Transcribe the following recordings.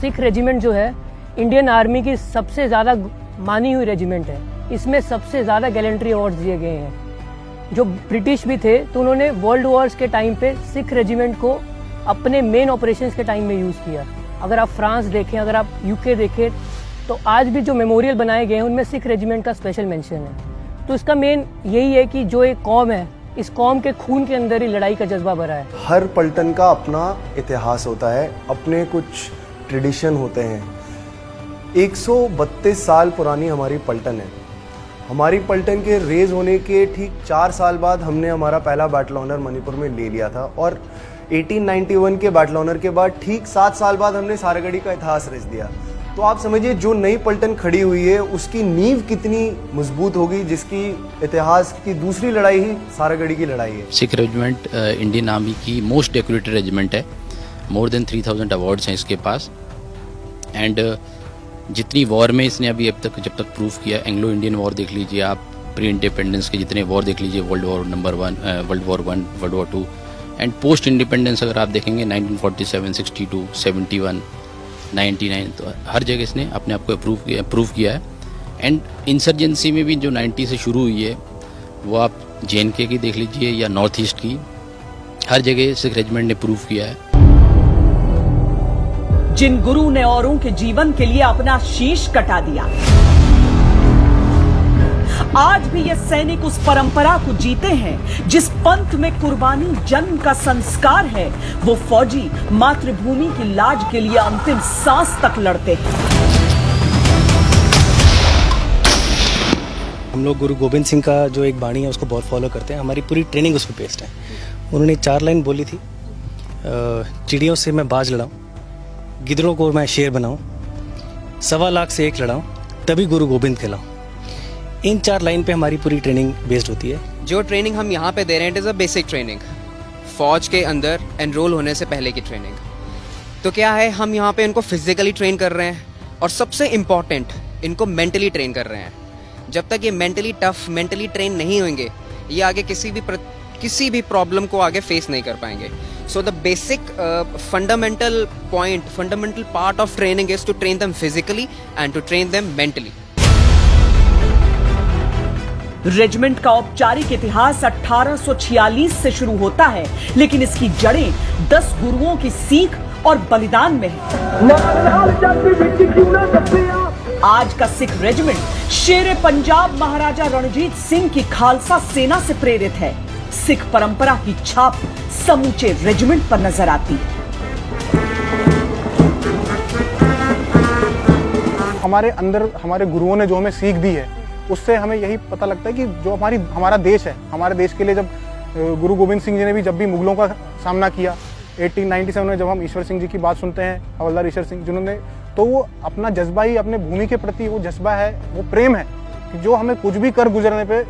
Sikh regiment जो है Indian army की सबसे ज़्यादा मानी हुई रेजिमेंट है। इसमें सबसे ज़्यादा गैलेंट्री अवार्ड्स दिए गए हैं। जो ब्रिटिश भी थे तो उन्होंने वर्ल्ड वॉर्स के टाइम पे सिख रेजिमेंट को अपने मेन ऑपरेशंस के टाइम में यूज़ किया। अगर आप फ्रांस देखें, अगर आप यूके देखें, तो आज भी जो मेमोरियल बनाए गए हैं उनमें सिख रेजिमेंट का स्पेशल मेंशन है। तो इसका मेन यही है कि जो एक कौम है, इस कौम के खून के अंदर ही लड़ाई का जज्बा भरा है। हर पलटन का अपना इतिहास होता है, अपने कुछ ट्रेडिशन होते हैं। 132 साल पुरानी हमारी पलटन है। हमारी पलटन के रेज होने के ठीक 4 साल बाद हमने हमारा पहला बैटल ऑनर मणिपुर में ले लिया था और 1891 के बैटल ऑनर के बाद ठीक 7 साल बाद हमने सारागढ़ी का इतिहास रच दिया। तो आप समझिए जो नई पलटन खड़ी हुई है उसकी नींव कितनी मजबूत होगी, जिसकी इतिहास की दूसरी लड़ाई ही सारागढ़ी की लड़ाई है। सिख रेजिमेंट इंडियन आर्मी की मोस्ट डेकोरेटेड रेजिमेंट है। मोर देन 3000 अवार्ड्स हैं इसके पास। एंड जितनी वॉर में इसने अभी अब तक जब तक प्रूव किया, एंग्लो इंडियन वॉर देख लीजिए आप, प्री इंडिपेंडेंस के जितने वॉर देख लीजिए, world war number 1, world war 1, world war 2 and post independence अगर आप देखेंगे 1947, 62, 71, 99, तो हर जगह इसने अपने आप को प्रूव किया है। एंड इंसर्जेंसी में भी जो 90 से शुरू हुई है वो आप JNK की देख लीजिए या नॉर्थ ईस्ट की, हर जगह सिख रेजिमेंट ने प्रूव किया है। जिन गुरु ने औरों के जीवन के लिए अपना शीश कटा दिया, आज भी ये सैनिक उस परंपरा को जीते हैं जिस पंथ में कुर्बानी जन्म का संस्कार है। वो फौजी मातृभूमि की लाज के लिए अंतिम सांस तक लड़ते हैं। हम लोग गुरु गोविंद सिंह का जो एक बाणी है उसको बहुत फॉलो करते हैं। हमारी पूरी ट्रेनिंग उस पर बेस्ड है। उन्होंने 4 लाइन बोली थी, चिड़ियों से मैं बाज लड़ाऊं, गिदड़ों को मैं शेर बनाऊं, 1.25 लाख से 1 लड़ाऊं, तभी गुरु गोविंद कहलाऊं। इन 4 लाइन पे हमारी पूरी ट्रेनिंग बेस्ड होती है। जो ट्रेनिंग हम यहाँ पे दे रहे हैं, it is a basic training, फौज के अंदर एनरोल होने से पहले की ट्रेनिंग। तो क्या है, हम यहाँ पे इनको फिजिकली ट्रेन कर रहे हैं और सबसे इम्पॉर्टेंट इनको मेंटली ट्रेन कर रहे हैं। जब तक ये मेंटली टफ, मेंटली ट्रेन नहीं होंगे, ये आगे किसी भी प्रॉब्लम को आगे फेस नहीं कर पाएंगे। So the basic fundamental point, fundamental part of training is to train them physically and to train them mentally. Regiment का औपचारिक इतिहास 1846 से शुरू होता है, लेकिन इसकी जड़ें 10 गुरुओं की सीख और बलिदान में है। आज का सिख रेजिमेंट शेर पंजाब महाराजा रणजीत सिंह की खालसा सेना से प्रेरित है। सिख परंपरा की छाप समूचे रेजिमेंट पर नजर आती है। हमारे अंदर हमारे गुरुओं ने जो हमें सीख दी है, उससे हमें यही पता लगता है कि जो हमारा देश है, हमारे देश के लिए जब गुरु गोविंद सिंह जी ने भी जब भी मुगलों का सामना किया 1897 में, जब हम ईश्वर सिंह जी की बात सुनते हैं, हवलदार ईश्वर सिंह जिन्होंने, तो वो अपना जज्बा ही अपने भूमि के प्रति वो जज्बा है, वो प्रेम है कि जो हमें कुछ भी कर गुजरने पे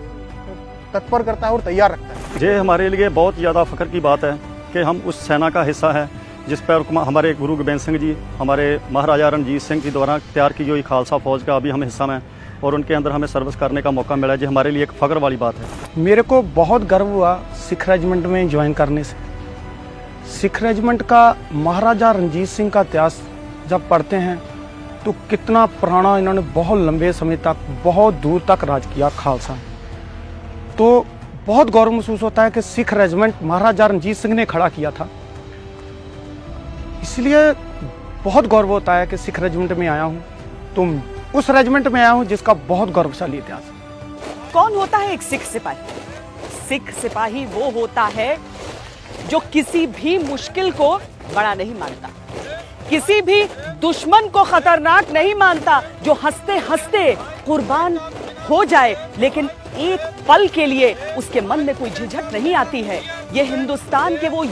तत्पर करता है और तैयार रखता है। ये हमारे लिए बहुत ज़्यादा फ़ख्र की बात है कि हम उस सेना का हिस्सा है जिस पर हमारे गुरु गोविंद सिंह जी, हमारे महाराजा रणजीत सिंह के द्वारा तैयार की गई खालसा फौज का अभी हम हिस्सा में और उनके अंदर हमें सर्विस करने का मौका मिला, जो हमारे लिए एक फ़ख्र वाली बात है। मेरे को बहुत गर्व हुआ सिख रेजिमेंट में ज्वाइन करने से। सिख रेजिमेंट का महाराजा रणजीत सिंह का इतिहास जब पढ़ते हैं तो कितना पुराना, इन्होंने बहुत लंबे समय तक, बहुत दूर तक राज किया खालसा। तो बहुत गौरव महसूस होता है कि सिख रेजिमेंट महाराजा रणजीत सिंह ने खड़ा किया था। इसलिए बहुत गौरव होता है कि सिख रेजिमेंट में आया हूँ, तो उस रेजिमेंट में आया हूँ जिसका बहुत गौरवशाली इतिहास है। कौन होता है एक सिख सिपाही? सिख सिपाही वो होता है जो किसी भी मुश्किल को बड़ा नहीं मानता, किसी भी दुश्मन को खतरनाक नहीं मानता, जो हंसते हंसते कुर्बान हो जाए लेकिन एक पल के लिए उसके मन में कोई झिझक नहीं आती है। ये हिंदुस्तान के वो